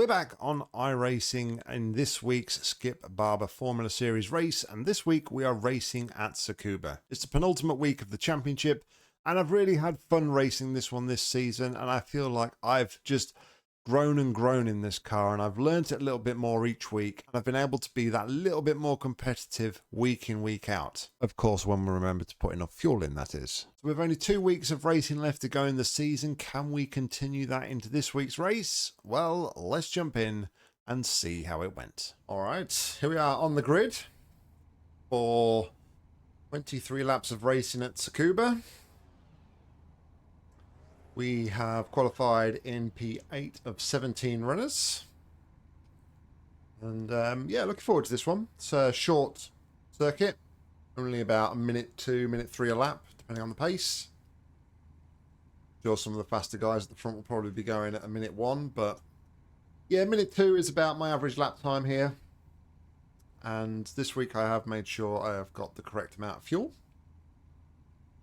We're back on iRacing in this week's Skip Barber Formula Series race, and this week we are racing at Tsukuba. It's the penultimate week of the championship, and I've really had fun racing this one this season, and I feel like I've just grown and grown in this car, and I've learned it a little bit more each week, and I've been able to be that little bit more competitive week in, week out. Of course, when we remember to put enough fuel in, that is. So with only 2 weeks of racing left to go in the season, can we continue that into this week's race? Well, let's jump in and see how it went. All right, here we are on the grid for 23 laps of racing at Tsukuba. We have qualified in P8 of 17 runners. And yeah, looking forward to this one. It's a short circuit, only about a minute 2, minute 3 a lap, depending on the pace. I'm sure some of the faster guys at the front will probably be going at a minute 1, but yeah, minute 2 is about my average lap time here. And this week I have made sure I have got the correct amount of fuel.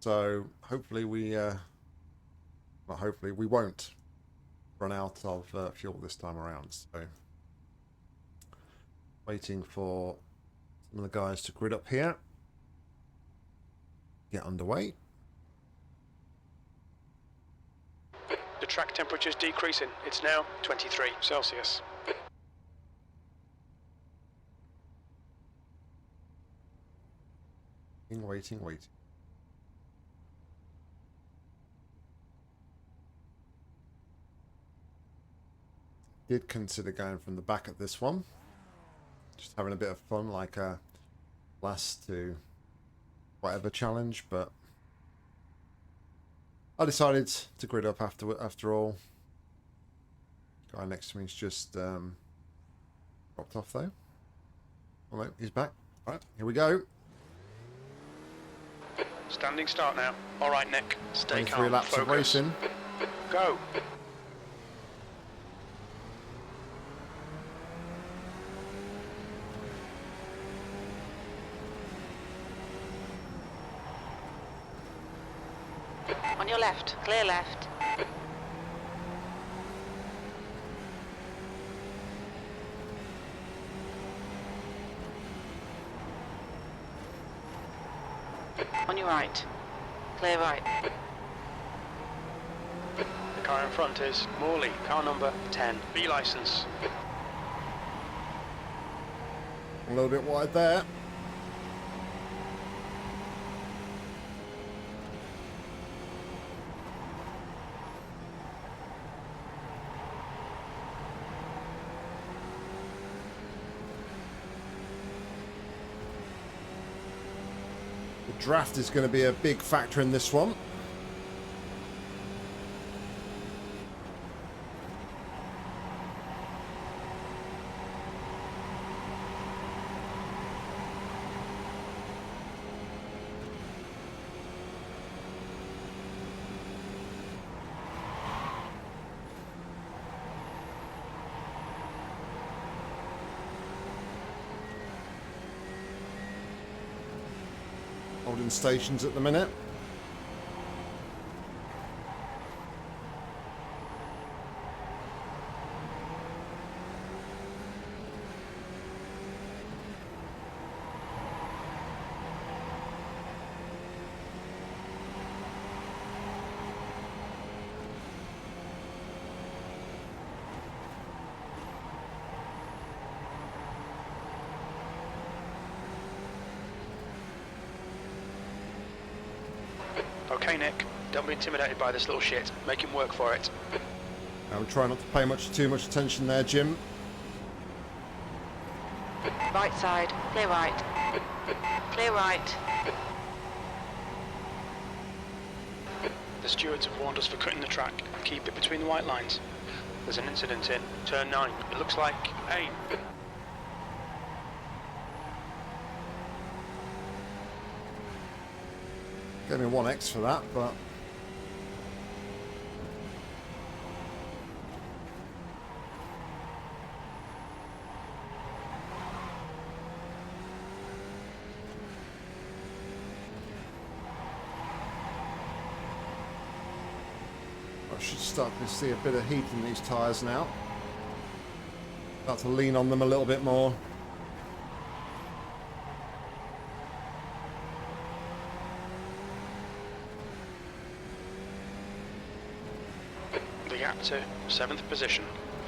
So hopefully we won't run out of fuel this time around. So waiting for some of the guys to grid up here, get underway. The track temperature is decreasing. It's now 23 Celsius. Waiting. Did consider going from the back at this one, just having a bit of fun, like a last to whatever challenge, but I decided to grid up after all. Guy next to me is just dropped off though. Oh no, he's back. All right, here we go. Standing start now. All right, Nick. Stay calm. 3 laps Focus. of racing. Go. On your left, clear left. On your right, clear right. The car in front is Morley, car number 10, B license. A little bit wide there. Draft is going to be a big factor in this one. Holding stations at the minute. Okay, Nick. Don't be intimidated by this little shit. Make him work for it. I'm trying not to pay too much attention there, Jim. Right side, clear right. Clear right. The stewards have warned us for cutting the track. Keep it between the white lines. There's an incident in turn 9. It looks like aim. Gave me 1x for that, but I should start to see a bit of heat in these tyres now. Start to lean on them a little bit more. The gap to 7th position.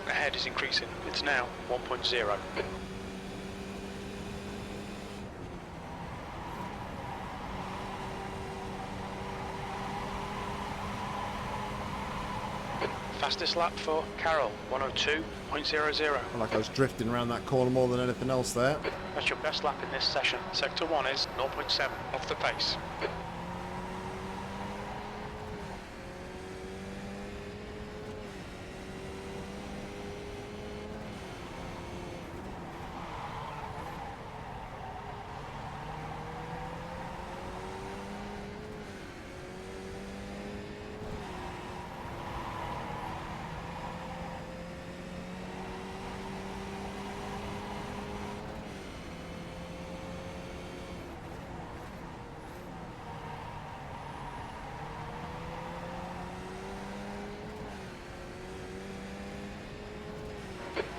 Ahead is increasing. It's now 1.0. Fastest lap for Carroll, 102.00. Like I was drifting around that corner more than anything else there. That's your best lap in this session. Sector 1 is 0.7 off the pace.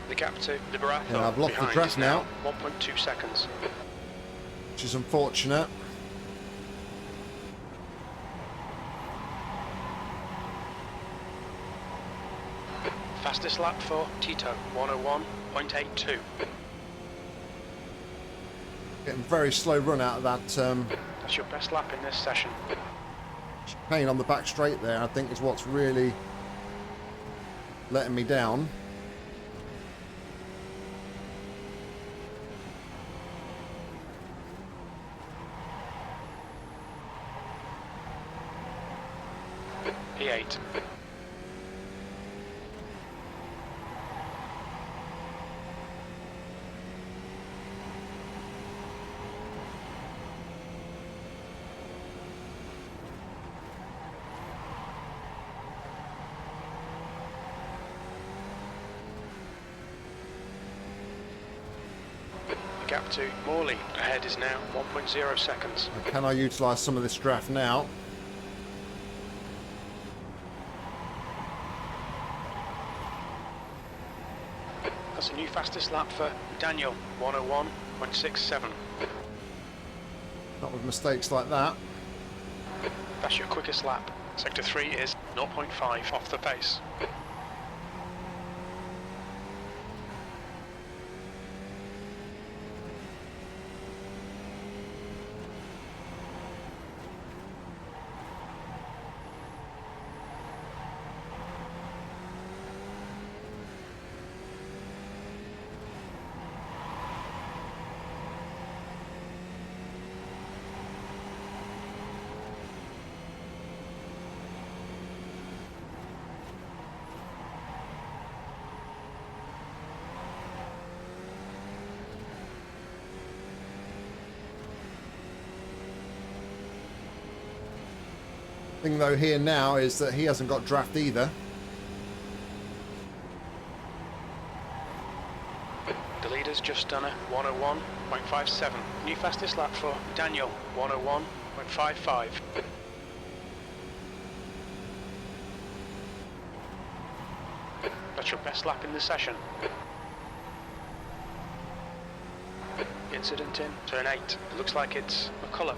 The gap to Liberato. Yeah, I've lost the behind draft is now. 1.2 seconds. Which is unfortunate. Fastest lap for Tito, 101.82. Getting very slow run out of that That's your best lap in this session. chicane on the back straight there, I think is what's really letting me down. P8. The gap to Morley ahead is now 1.0 seconds. Can I utilise some of this draft now? That's a new fastest lap for Daniel, 101.67. Not with mistakes like that. That's your quickest lap. Sector 3 is 0.5 off the pace. Thing though here now is that he hasn't got draft either. The leader's just done a 101.57. New fastest lap for Daniel, 101.55. That's your best lap in the session. Incident in turn 8. It looks like it's a colour.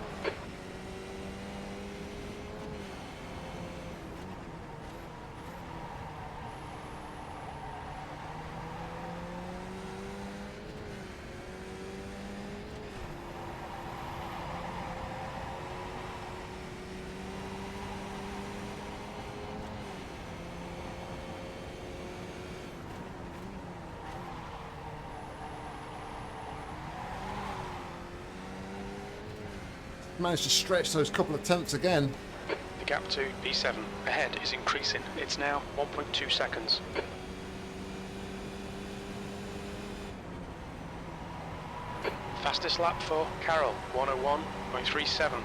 Managed to stretch those couple of tenths again. The gap to P7 ahead is increasing. It's now 1.2 seconds. Fastest lap for Carroll, 101.37.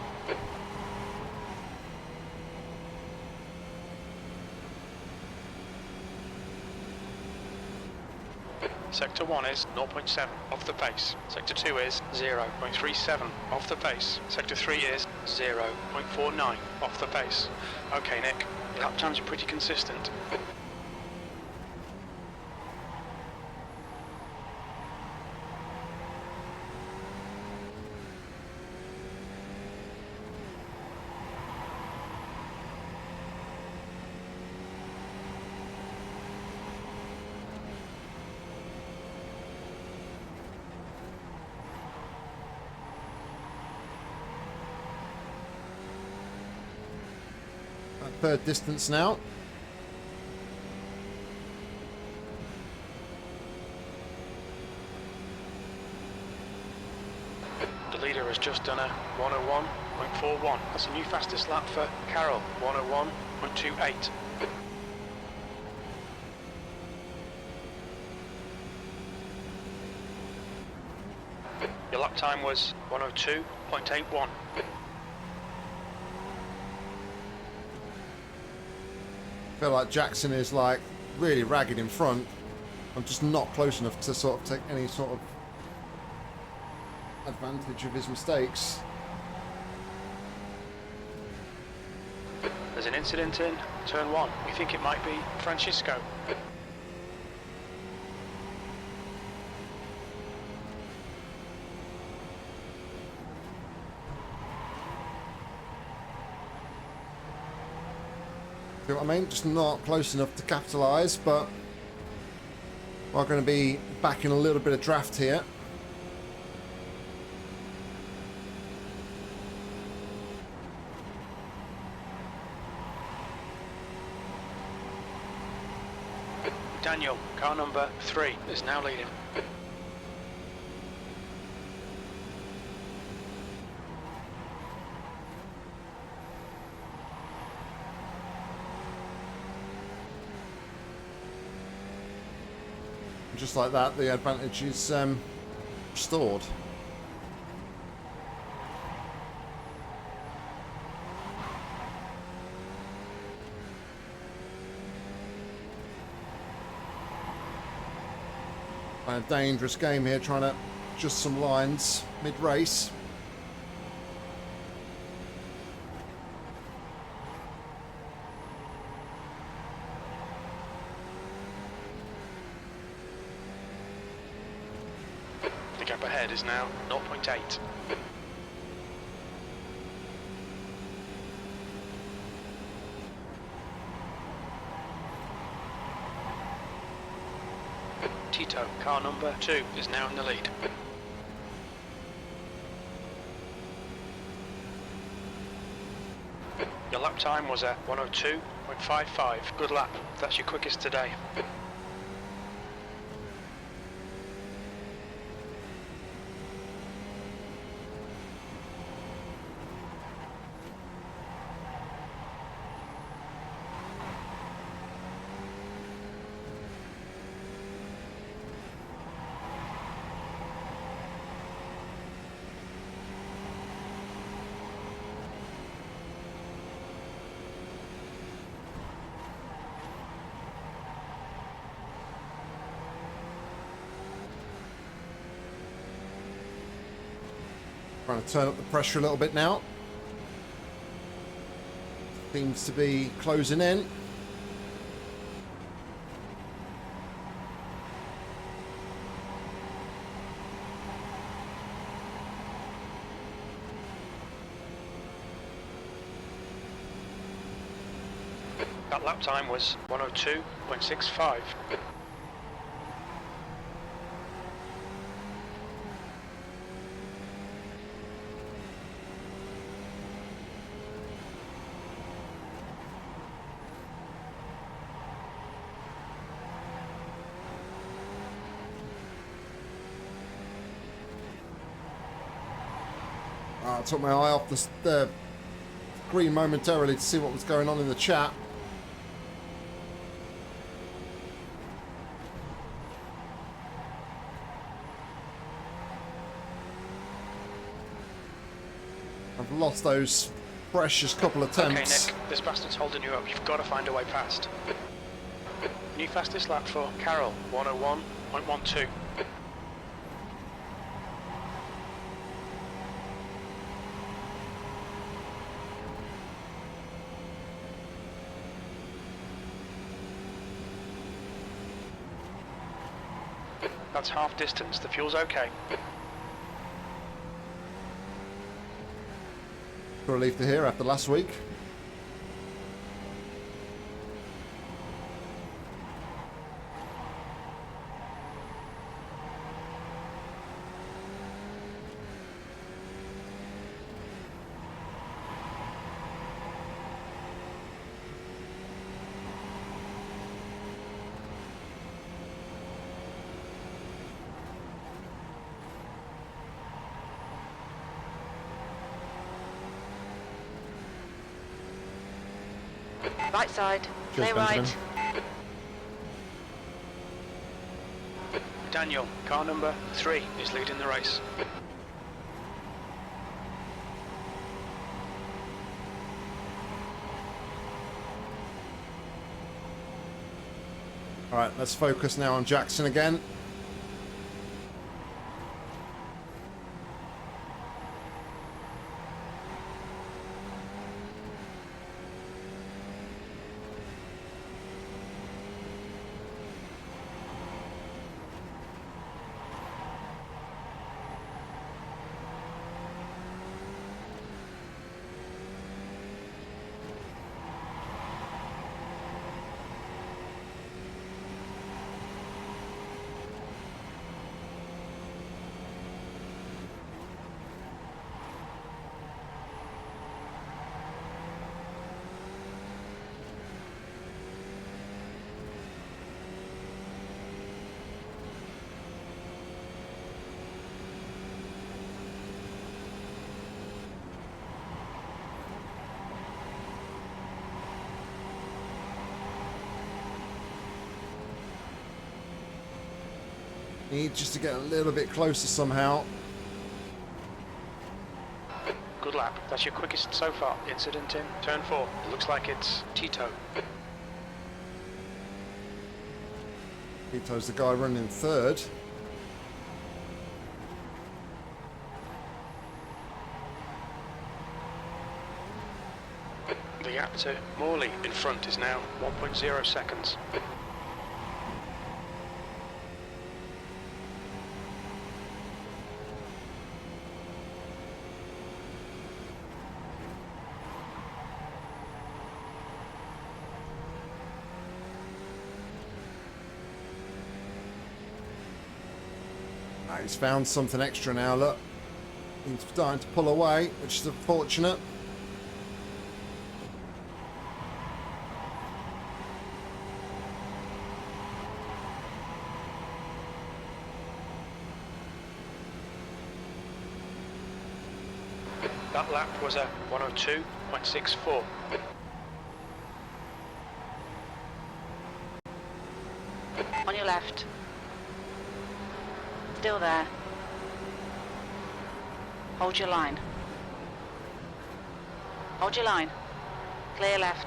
Sector 1 is 0.7 off the pace. Sector 2 is 0.37 off the pace. Sector 3 is 0.49 off the pace. Okay, Nick, your lap times are pretty consistent. third distance now. The leader has just done a 101.41. That's a new fastest lap for Carroll, 101.28. Your lap time was 102.81. I feel like Jackson is like really ragged in front. I'm just not close enough to sort of take any sort of advantage of his mistakes. There's an incident in turn 1. We think it might be Francisco. See what I mean? Just not close enough to capitalise, but we're going to be back in a little bit of draft here. Daniel, car number 3, is now leading. Just like that, the advantage is restored. A dangerous game here, trying to adjust some lines mid-race. The gap ahead is now 0.8. Tito, car number 2, is now in the lead. Your lap time was a 102.55. Good lap. That's your quickest today. Trying to turn up the pressure a little bit now. Seems to be closing in. That lap time was 102.65. I took my eye off the screen momentarily to see what was going on in the chat. I've lost those precious couple attempts. Okay, Nick, this bastard's holding you up. You've got to find a way past. New fastest lap for Carroll, 101.12. That's half distance. The fuel's okay. Relief to hear after last week. Right side. Clear Benjamin. right. Daniel, car number 3 is leading the race. All right, let's focus now on Jackson again. Need just to get a little bit closer somehow. Good lap. That's your quickest so far. Incident in turn 4. It looks like it's Tito. Tito's the guy running third. The gap to Morley in front is now 1.0 seconds. He's found something extra now, look. He's starting to pull away, which is unfortunate. That lap was a 102.64. On your left. Still there. Hold your line. Hold your line. Clear left.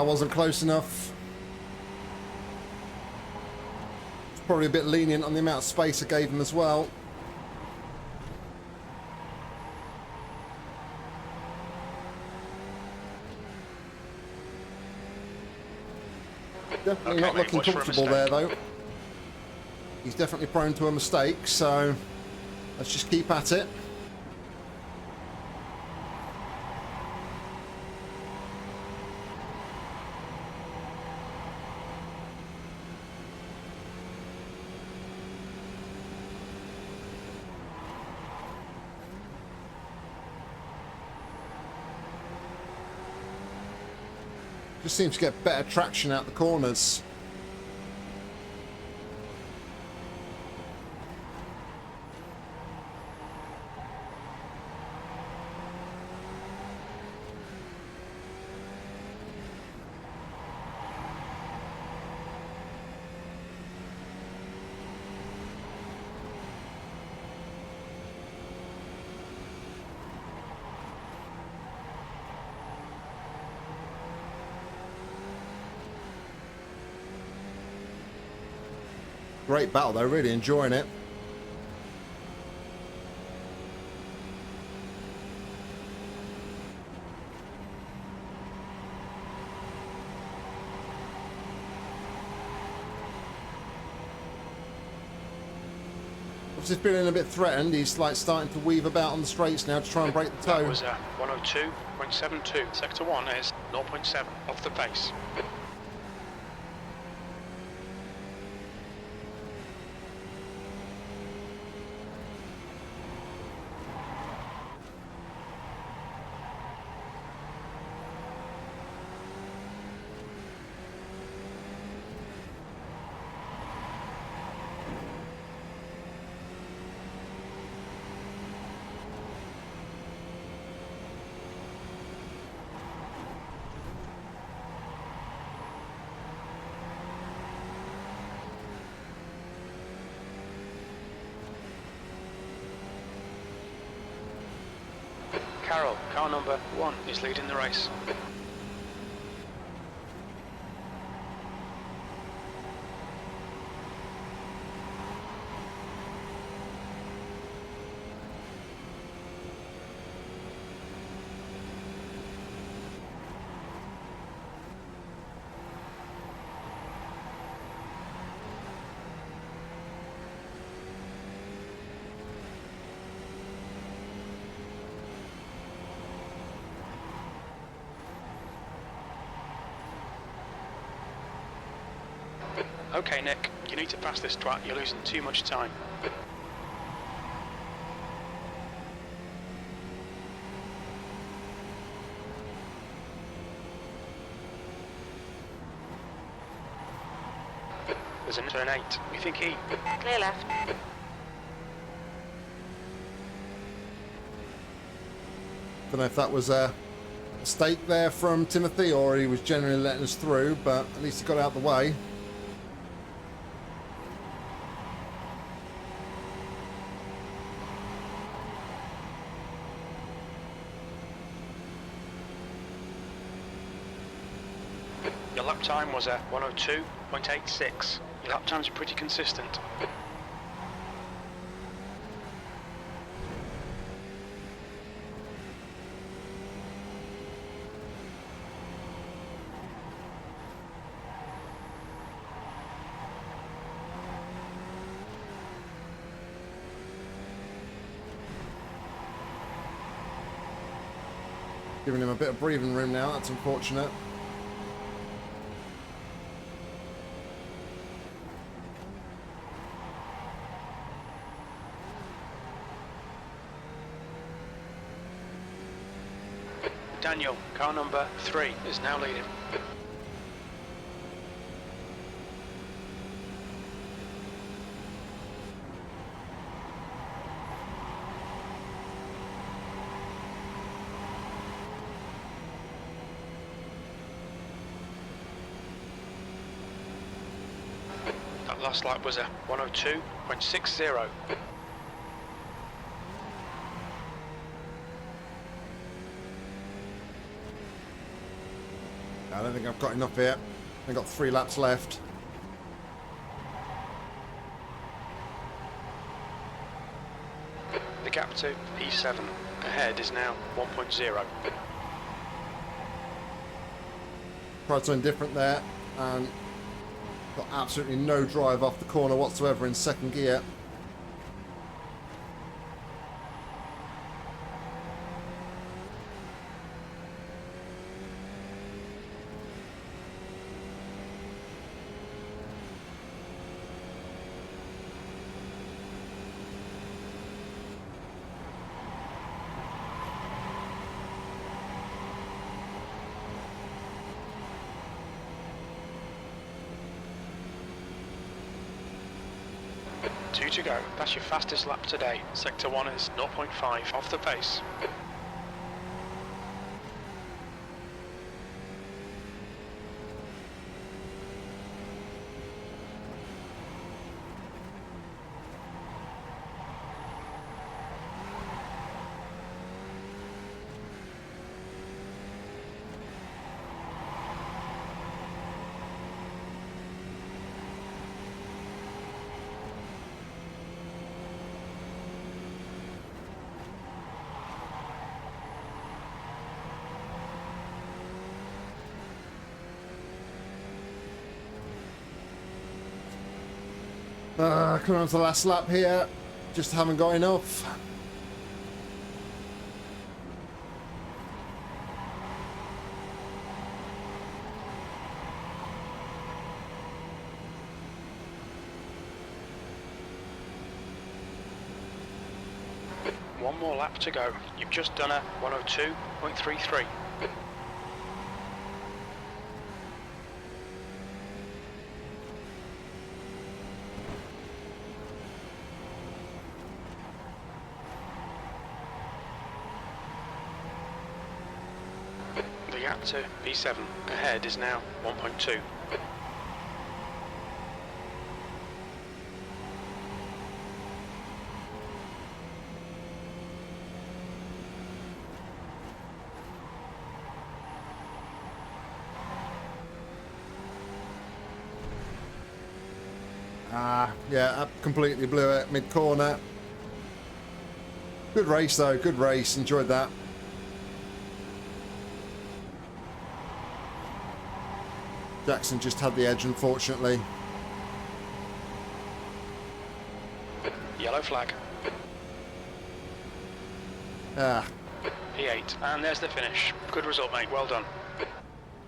Wasn't close enough. Probably a bit lenient on the amount of space I gave him as well. Definitely Okay, not mate, looking watch for a comfortable there, mistake. though. He's definitely prone to a mistake, so let's just keep at it. Just seems to get better traction out the corners. Great battle though, really enjoying it. Obviously feeling a bit threatened, he's like starting to weave about on the straights now to try and break the toe. That was a 102.72. Sector 1 is 0.7 off the pace. Carroll, car number 1, is leading the race. Okay, Nick, you need to pass this track, you're losing too much time. There's a turn 8, you think he... Clear left. Don't know if that was a mistake there from Timothy or he was generally letting us through, but at least he got out the way. Your lap time was a 102.86. Your lap times are pretty consistent. Giving him a bit of breathing room now, that's unfortunate. Daniel, car number 3, is now leading. That last lap was a 102.60. I don't think I've got enough here. I've got 3 laps left. The gap to P7 ahead is now 1.0. Tried something different there and got absolutely no drive off the corner whatsoever in second gear. Two to go. That's your fastest lap today. Sector 1 is 0.5 off the pace. Coming on to the last lap here. Just haven't got enough. One more lap to go. You've just done a 102.33. The gap to P7 ahead is now 1.2. Yeah, I completely blew it mid-corner. Good race, though. Good race. Enjoyed that. Jackson just had the edge, unfortunately. Yellow flag. P8. And there's the finish. Good result, mate. Well done.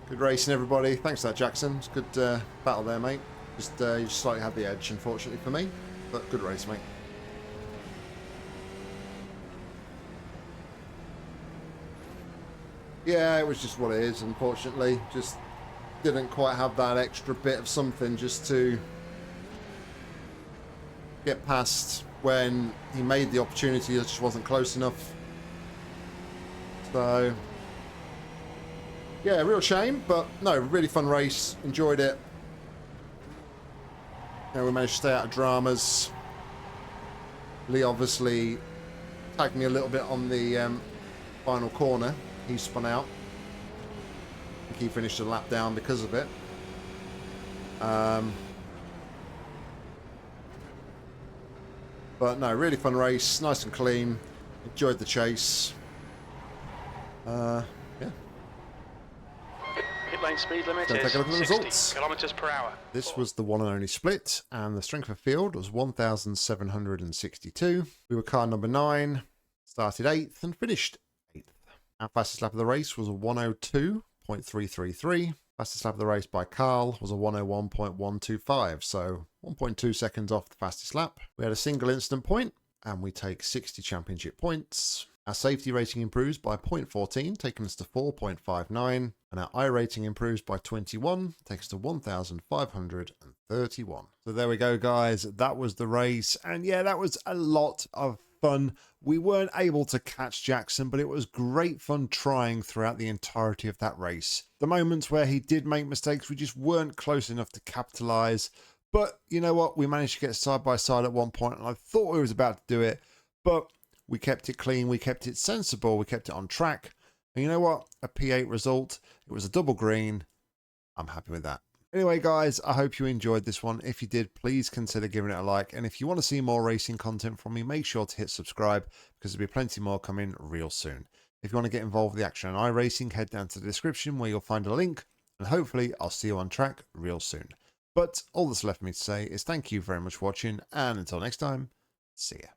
Good racing, everybody. Thanks for that, Jackson. It's a good battle there, mate. You just slightly had the edge, unfortunately, for me. But good race, mate. Yeah, it was just what it is, unfortunately. Just didn't quite have that extra bit of something just to get past when he made the opportunity. It just wasn't close enough. So, yeah, real shame, but no, really fun race. Enjoyed it. Yeah, we managed to stay out of dramas. Lee obviously tagged me a little bit on the final corner. He spun out. I think he finished a lap down because of it. But no, really fun race. Nice and clean. Enjoyed the chase. Yeah. Pit lane speed limit Go is take a look at the 60 results. kilometers per hour. This was the one and only split, and the strength of field was 1,762. We were car number 9, started 8th and finished 8th. Our fastest lap of the race was a 102.333. Fastest lap of the race by Carl was a 101.125, so 1.2 seconds off the fastest lap. We had a single incident point, and we take 60 championship points. Our safety rating improves by 0.14, taking us to 4.59, and our I rating improves by 21, takes us to 1,531. So there we go, guys. That was the race, and yeah, that was a lot of fun. We weren't able to catch Jackson, but it was great fun trying throughout the entirety of that race. The moments where he did make mistakes, we just weren't close enough to capitalize. But you know what? We managed to get side by side at one point, and I thought we was about to do it, but we kept it clean, we kept it sensible, we kept it on track. And you know what? A P8 result. It was a double green. I'm happy with that. Anyway, guys, I hope you enjoyed this one. If you did, please consider giving it a like. And if you want to see more racing content from me, make sure to hit subscribe, because there'll be plenty more coming real soon. If you want to get involved with the action on iRacing, head down to the description where you'll find a link. And hopefully I'll see you on track real soon. But all that's left for me to say is thank you very much for watching. And until next time, see ya.